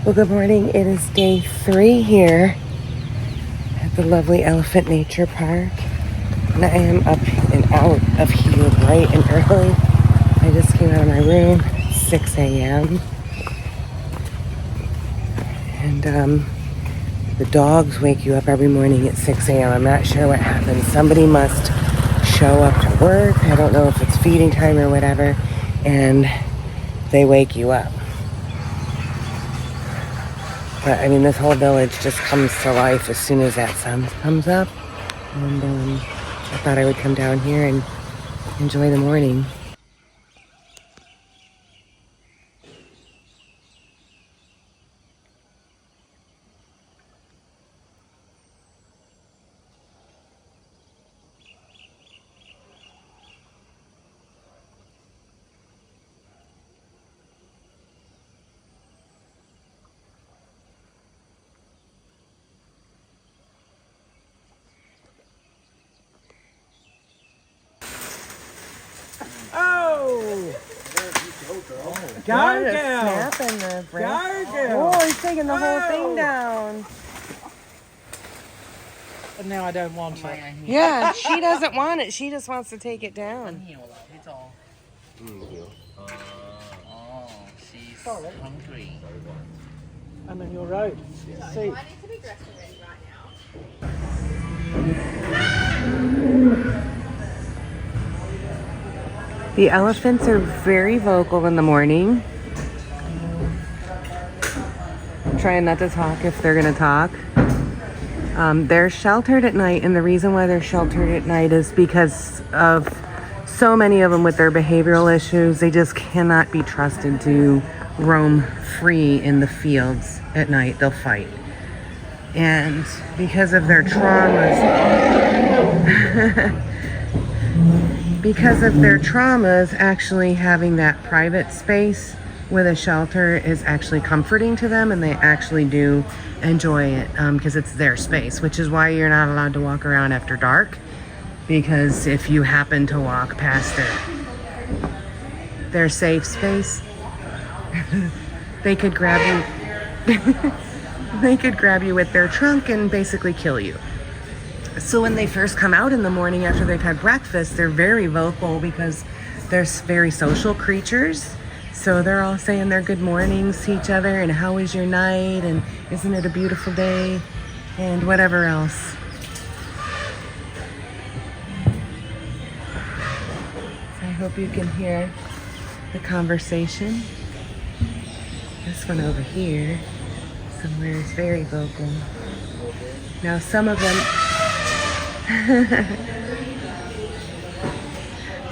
Well, good morning. It is day 3 here at the lovely Elephant Nature Park. And I am up and out of here bright and early. I just came out of my room at 6 a.m. And the dogs wake you up every morning at 6 a.m. I'm not sure what happens. Somebody must show up to work. I don't know if it's feeding time or whatever. And they wake you up. But I mean, this whole village just comes to life as soon as that sun comes up. And I thought I would come down here and enjoy the morning. Go, snap in the Oh, he's taking the whole thing down. But now I don't want it. Yeah, she doesn't want it. She just wants to take it down. She's hungry. I'm in your road. See. I need to be dressed and ready right now. The elephants are very vocal in the morning. Trying not to talk if they're going to talk. They're sheltered at night, and the reason why they're sheltered at night is because of so many of them with their behavioral issues. They just cannot be trusted to roam free in the fields at night. They'll fight. And because of their traumas, actually having that private space with a shelter is actually comforting to them, and they actually do enjoy it because it's their space, which is why you're not allowed to walk around after dark, because if you happen to walk past their safe space, they could grab you. They could grab you with their trunk and basically kill you. So when they first come out in the morning after they've had breakfast, they're very vocal because they're very social creatures. So they're all saying their good mornings to each other and how was your night and isn't it a beautiful day and whatever else. So I hope you can hear the conversation. This one over here somewhere is very vocal. Now some of them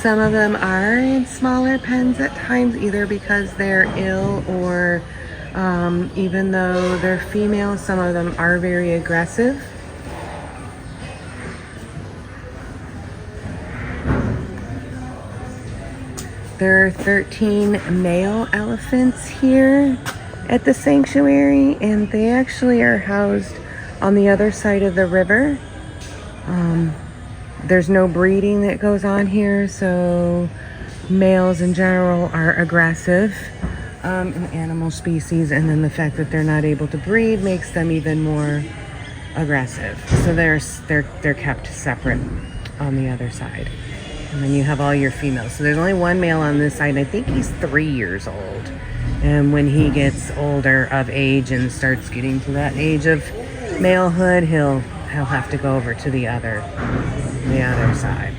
some of them are in smaller pens at times, either because they're ill or even though they're female, some of them are very aggressive. There are 13 male elephants here at the sanctuary, and they actually are housed on the other side of the river. There's no breeding that goes on here, so males in general are aggressive in animal species, and then the fact that they're not able to breed makes them even more aggressive. So they're kept separate on the other side. And then you have all your females. So there's only one male on this side. I think he's 3 years old. And when he gets older of age and starts getting to that age of malehood, he'll have to go over to the other side.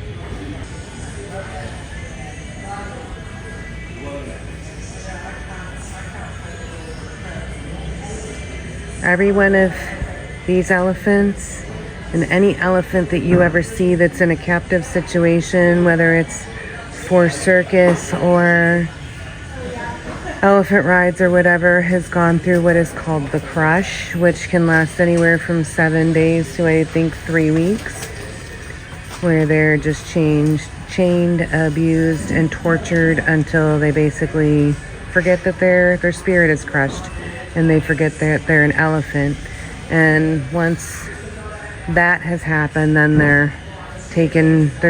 Every one of these elephants, and any elephant that you ever see that's in a captive situation, whether it's for circus or elephant rides or whatever, has gone through what is called the crush, which can last anywhere from 7 days to I think 3 weeks, where they're just chained, abused, and tortured until they basically forget that their spirit is crushed, and they forget that they're an elephant. And once that has happened, then they're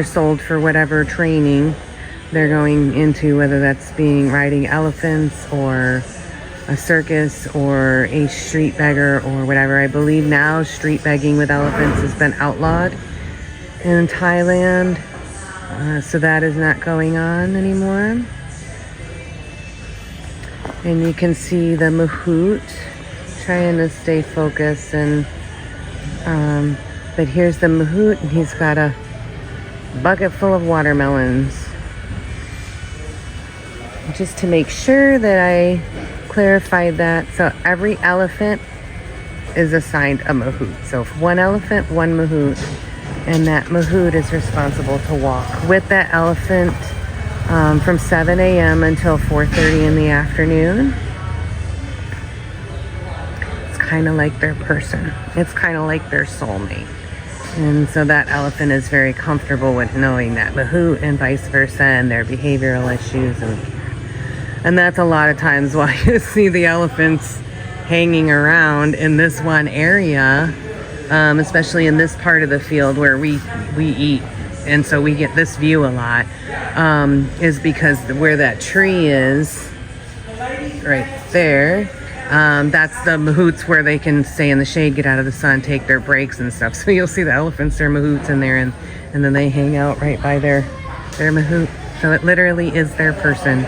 sold for whatever training they're going into, whether that's riding elephants or a circus or a street beggar or whatever. I believe now street begging with elephants has been outlawed in Thailand, so that is not going on anymore. And you can see the mahout trying to stay focused, and but here's the mahout, and he's got a bucket full of watermelons. Just to make sure that I clarified that, so every elephant is assigned a mahout. So if one elephant, one mahout, and that mahout is responsible to walk with that elephant from 7 a.m. until 4:30 in the afternoon. It's kind of like their person. It's kind of like their soulmate. And so that elephant is very comfortable with knowing that mahout and vice versa, and their behavioral issues. And that's a lot of times why you see the elephants hanging around in this one area, especially in this part of the field where we eat. And so we get this view a lot, is because where that tree is, right there, that's the mahouts where they can stay in the shade, get out of the sun, take their breaks and stuff. So you'll see the elephants, their mahouts in there, and then they hang out right by their mahout. So it literally is their person.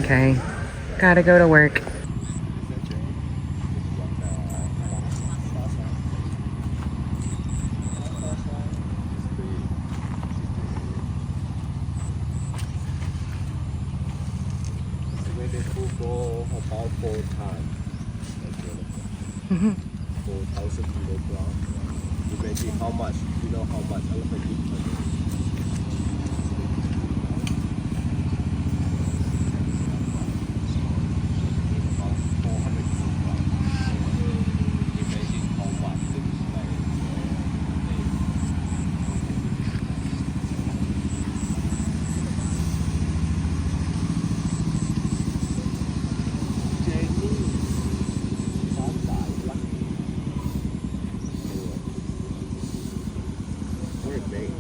Okay, gotta go to work. Go about 4 times. 4,000 kilograms. Imagine how much, you know how much elephant eat per day. About 400 kilograms. Imagine how much it is like very big.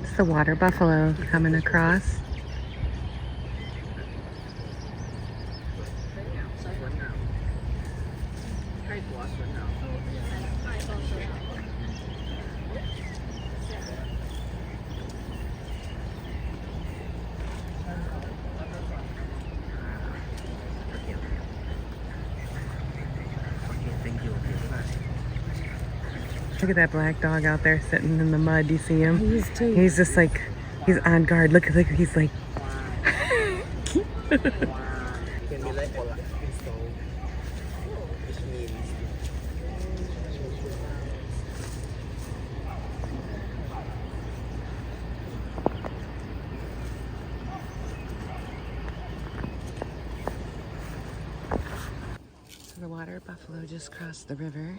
It's the water buffalo coming across. Look at that black dog out there sitting in the mud. Do you see him? He is too. He's just like, he's on guard. Look, he's like. So the water buffalo just crossed the river.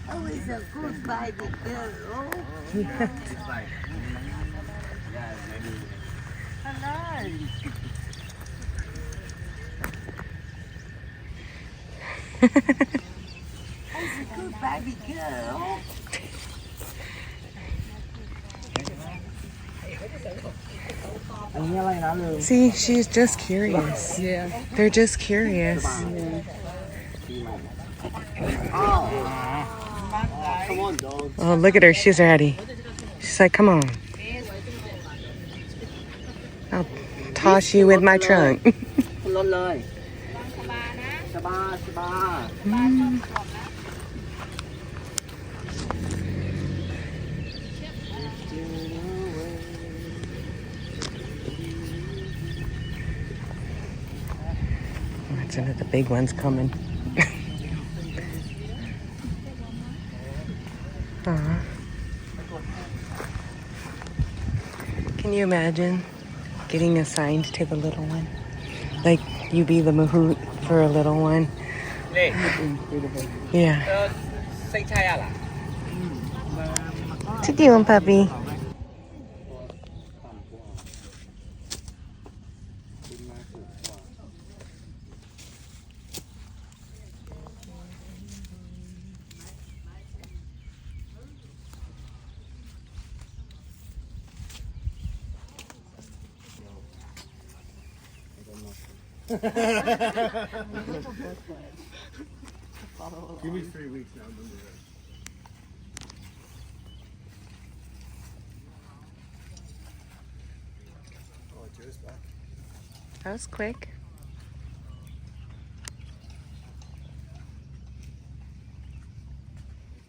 Oh, it's a good baby girl. Oh. Hello. Good baby girl. See, she's just curious. Yeah. They're just curious. Oh, look at her. She's ready. She's like, come on. I'll toss you with my trunk. รถเลยสบายสบาย That's one of the big ones coming. Aw. Can you imagine getting assigned to the little one? Like you be the mahout for a little one. Yeah. ใส่ชายอะไร What you doing, puppy? Give me 3 weeks now. Remember that. Oh, Joe's back. That was quick.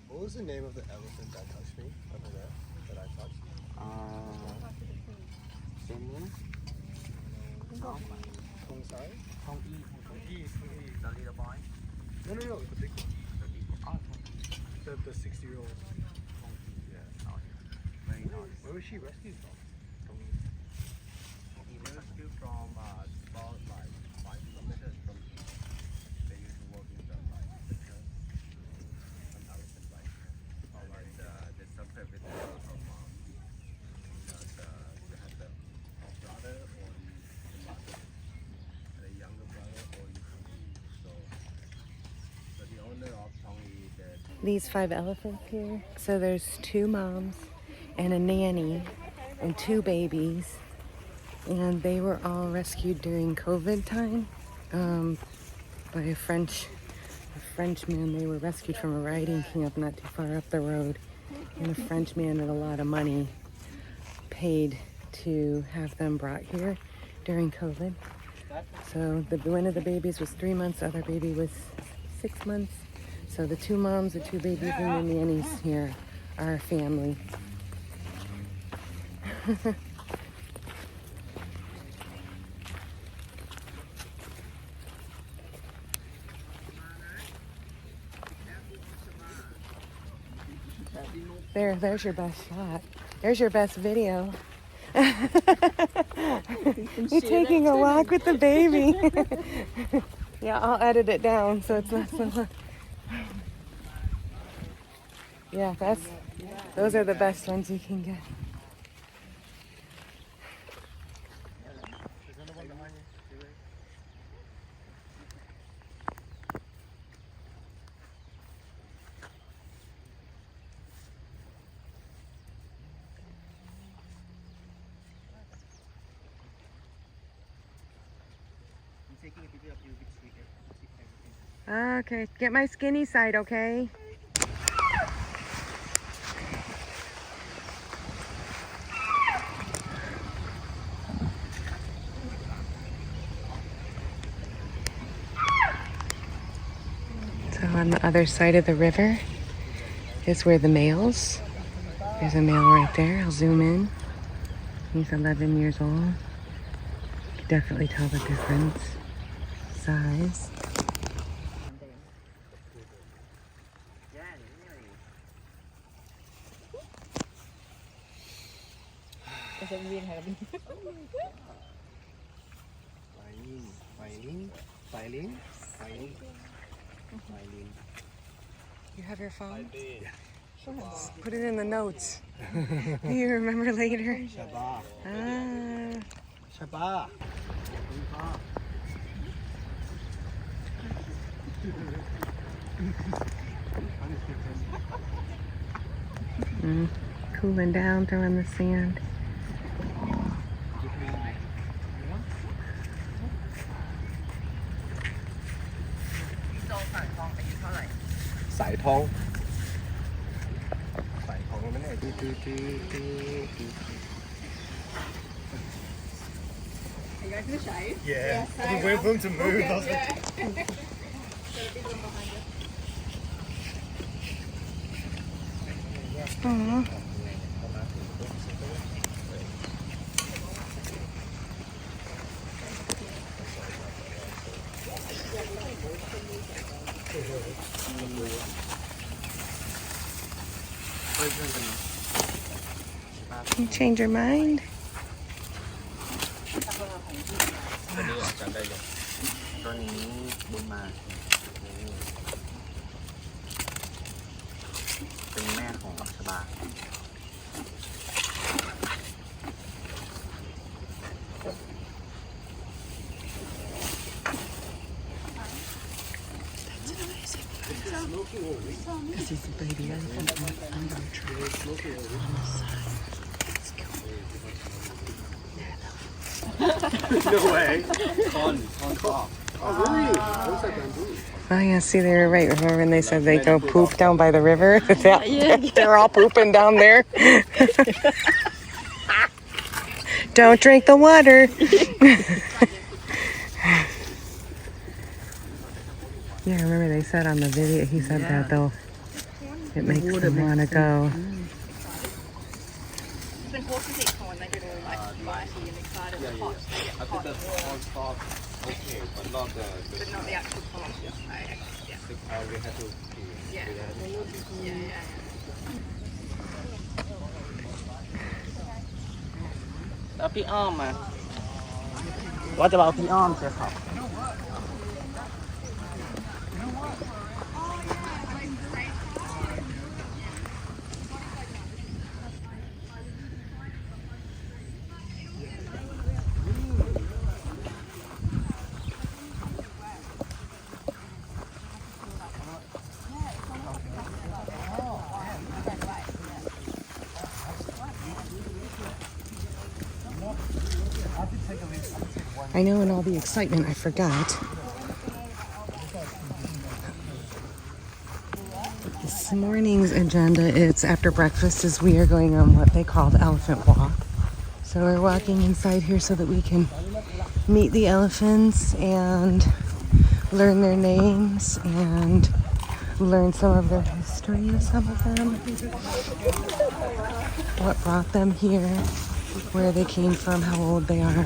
What was the name of the elephant that touched me over there? That I touched? เซนนี้ Kongsai? ทองอี Tong-Yi. the little boy No, the big one. The 60-year-old. Yeah, very nice. Where was she rescued from? He rescued from about like 5 kilometers from here. They used to work in the like the church. Some elephant like they suffer with her mom. Because they had the brother or the mother, the younger brother or so the owner of Tong-Yi that These 5 elephants here. So there's 2 moms and a nanny and 2 babies. And they were all rescued during COVID time by a Frenchman. They were rescued from a riding camp not too far up the road. And a Frenchman with a lot of money paid to have them brought here during COVID. So one of the babies was 3 months, the other baby was 6 months. So the 2 moms, the 2 babies, and the nannies here are a family. There's your best shot. There's your best video. You're taking a walk with the baby. Yeah, I'll edit it down so it's not so long. Yeah, those are the best ones you can get. Okay, get my skinny side, okay? So on the other side of the river is where the males. There's a male right there. I'll zoom in. He's 11 years old. You can definitely tell the difference. Size. Violin. You have your phone? Put it in the notes. You remember later? Shabba. Ah. Shabba. Cooling down, throwing the sand. สายทองนั่นเอง Are you going for the shade? Yeah, I've been waiting for him to move. I was like, Got a big one behind you. You change your mind? ตัวนี้จำได้ยังตัวนี้บุญมาเป็นแม่ของชบา This is the baby elephant under a tree on the side. no way. Con top. Oh really? I was like bamboo. Oh yeah, see, they were right. Remember when they said they go poop down by the river? They're all pooping down there. Don't drink the water. Yeah, remember they said on the video, he said that though. It makes them want to go. When horses eat corn, they get all like flighty and excited and hot. They get I hot, think the corn stalks okay, but not the but not the actual corn. Yeah. we had to Yeah. Yeah, yeah. แล้วพี่อ้อมมาว่าจะเอาพี่อ้อมใช่ครับ I know in all the excitement I forgot. This morning's agenda is after breakfast is we are going on what they call the elephant walk. So we're walking inside here so that we can meet the elephants and learn their names and learn some of their history of some of them. What brought them here, where they came from, how old they are.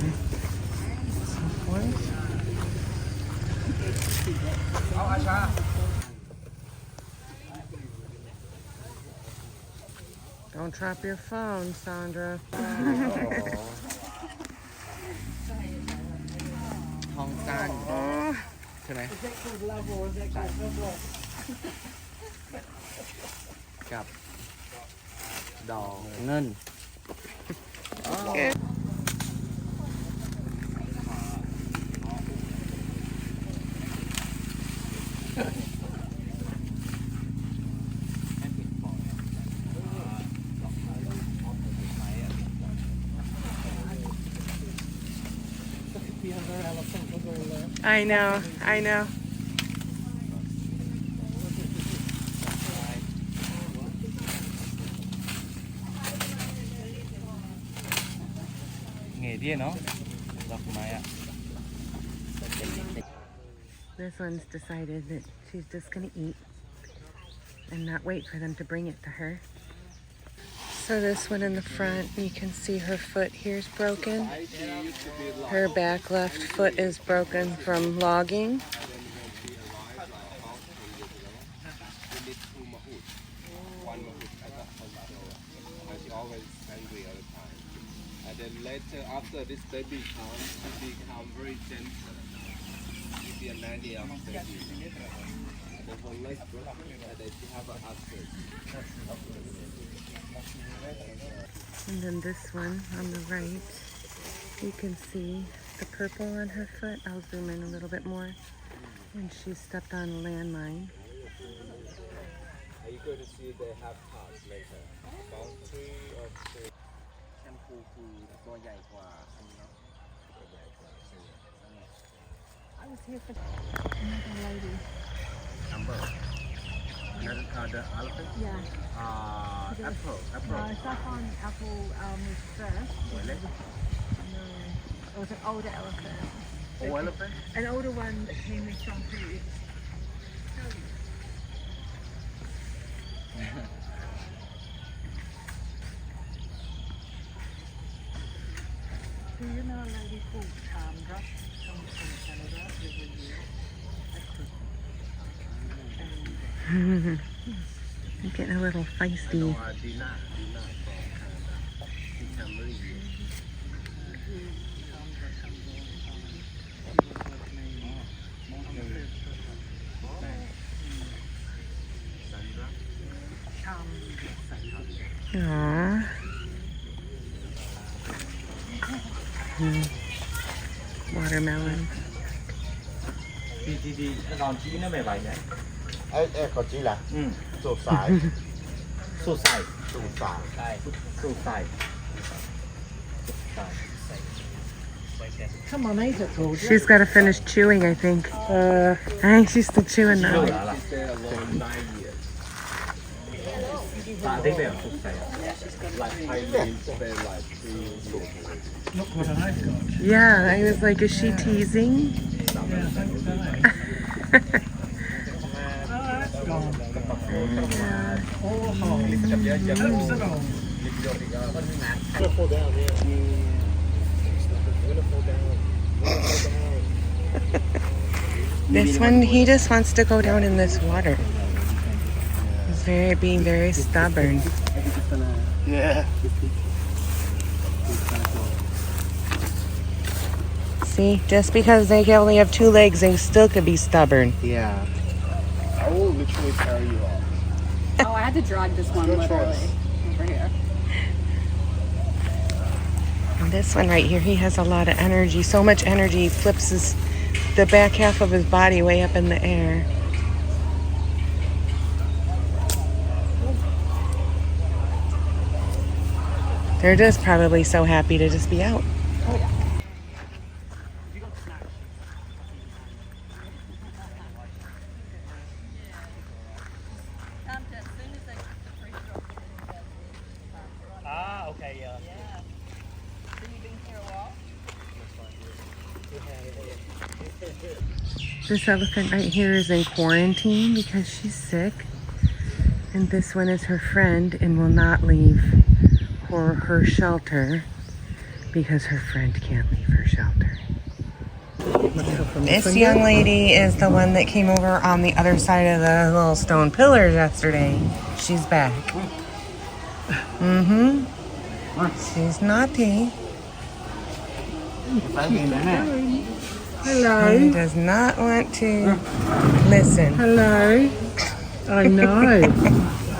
Don't drop your phone, Sandra. ทองจานใช่ไหมกับดอกเงิน The other elephant was all there. I know, I know. This one's decided that she's just gonna eat and not wait for them to bring it to her. So this one in the front, you can see her foot here's broken. Her back left foot is broken from logging. And then later, after this baby comes, she become very gentle. You see a nanny of baby. And then her legs broken, and then she have an upset. And then this one on the right, you can see the purple on her foot. I'll zoom in a little bit more. And she stepped on a landmine. you're going to see they have tusks later. About 3 or 4. แชมพูคือตัวใหญ่กว่าอันนี้เนาะตัวใหญ่กว่าใช่ไหม I was here for another lady. Number the elephant Yeah. apple No, saffron apple was first. Really? No. It was an older elephant. oh elephant An older one that came with shampoo. Do you know a lady called Chandra? Comes from Canada every year at Christmas. I'm getting a little feisty. Dina from Canada she can marry you Sandra Aww. Watermelon. đi còn chỉ nó mày vậy nhỉ có chỉ là sổ sô sai sổ sải Come on, eat it, Georgia. She's got to finish chewing, I think. I think she's still chewing now. Stay alone 9 years. thấy về sô sai Like Eileen spent like 3 years. Look what I've got. Yeah, I was like, is she teasing? Yeah, thanks for that. It's gone. All whole. Oops and all. gonna fall down yeah we're gonna fall down This one, he just wants to go down in this water. He's being very stubborn. yeah See, just because they can only have 2 legs, they still could be stubborn. yeah I will literally carry you off Oh, I had to drag this one Your literally choice. over here. And this one right here, he has a lot of energy. So much energy, he flips the back half of his body way up in the air. They're just probably so happy to just be out. ah okay yeah This elephant right here is in quarantine because she's sick. And this one is her friend and will not leave her shelter because her friend can't leave her shelter. This young lady is the one that came over on the other side of the little stone pillars yesterday. She's back. Mm-hmm. She's naughty. Hello. She does not want to listen. Hello. I know.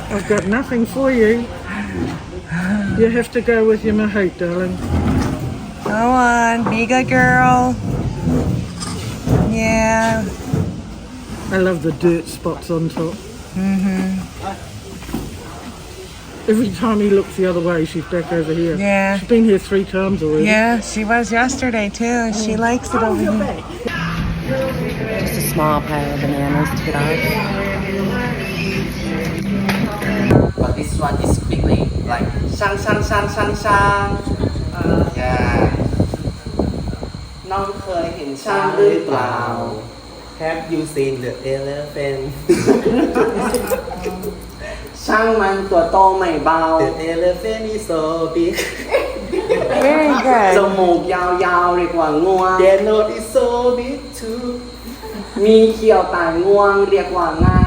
I've got nothing for you. You have to go with your mahout, darling. Go on, be a good girl. Yeah. I love the dirt spots on top. Every time he looks the other way, she's back over here. Yeah. She's been here 3 times already. Yeah, she was yesterday too. She likes it over here. Just a small pile of bananas to get off. but this one is quickly like shang shang shang shang shang yeah น้องเคยเห็นช้างหรือเปล่า Have you seen the elephant ช่างมันตัวโตไม่เบา The elephant is so big Very จ good. มูกยาวๆเรียกว่างวง Their nose is so big too มีเขี้ยวต่างงวงเรียกว่างา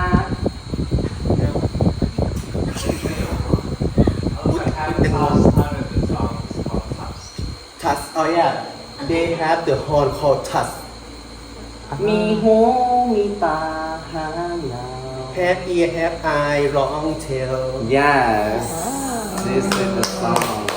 Tusk oh yeah they have the horn called tusk มีหูมีตาหางยาว Have ear have eye long tail Yes this is the song